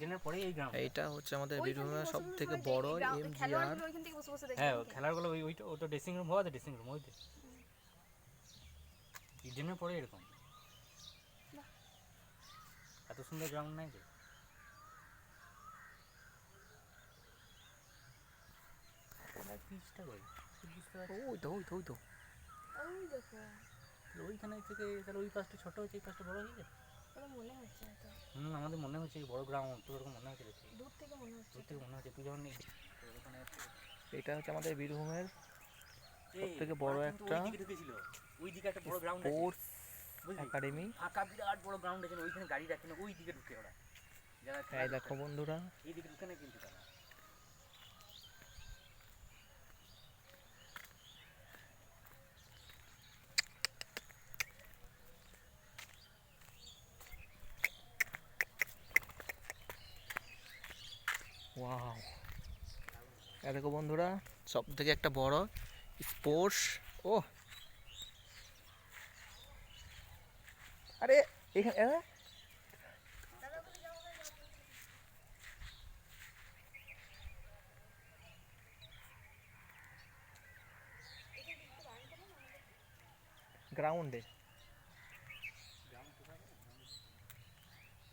ইডেনের পরেই এই গ্রাউন্ড। এইটা হচ্ছে আমাদের বীরভূমের সব থেকে বড় এমজিআর। হ্যাঁ খেলারগুলো ওইটা ওটা ড্রেসিং রুম হওয়া, ড্রেসিং রুম ওইটা ইডেনের পরে এরকম এত সুন্দর গ্রাউন্ড নাই তো। পিচটা কই বুঝতে পারছি। ওই তো ওই তো ওই তো ওই দেখো ওইখানে থেকে তাহলে ওই পাশটা ছোট হয়েছে, এই পাশটা বড় হয়ে গেছে। ওটা মনে হচ্ছে হয়তো আমাদের মনে হচ্ছে বড় গ্রাউন্ড, তোর এরকম মনে হচ্ছে দেখি। দূর থেকে মনে হচ্ছে। দূর থেকে মনে হচ্ছে তুই যখন ওখানে এটা হচ্ছে আমাদের বীরভূমের সব থেকে বড় একটা ওই দিকে ঢুকেছিল, ওই দিকে একটা বড় গ্রাউন্ড আছে স্পোর্টস একাডেমি। ফাঁকা বিরাট বড় গ্রাউন্ড আছে, ওইখানে গাড়ি রাখে না, ওই দিকে ঢুকে ওরা যারা এই দেখো বন্ধুরা, এই দিকে ঢুকে না কিন্তু তারা। ওয়াও, এই দেখো বন্ধুরা, সব থেকে একটা বড় স্পোর্টস। ও আরে এখানে গ্রাউন্ডে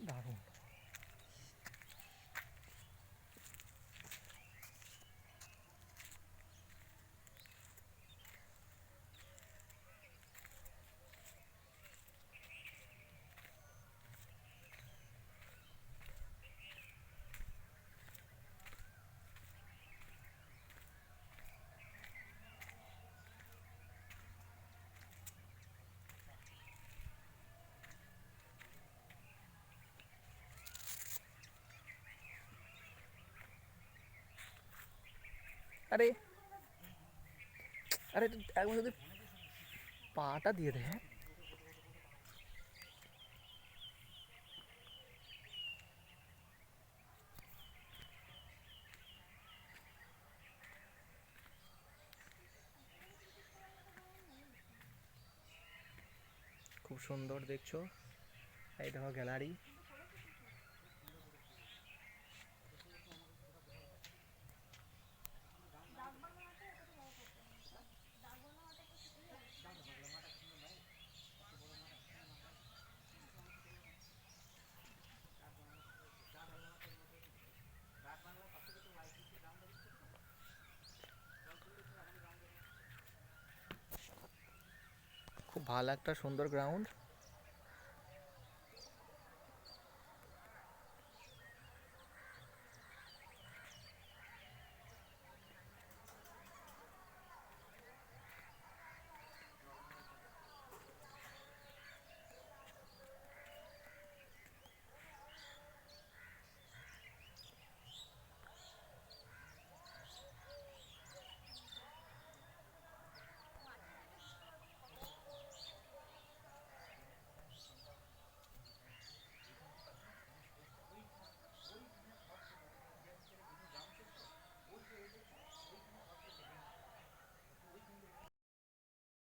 দারুণ। আরে আরে একবার যদি পাটা দিয়ে দে। খুব সুন্দর দেখছো, এই দেখো গ্যালারি। খুব ভালো একটা সুন্দর গ্রাউন্ড।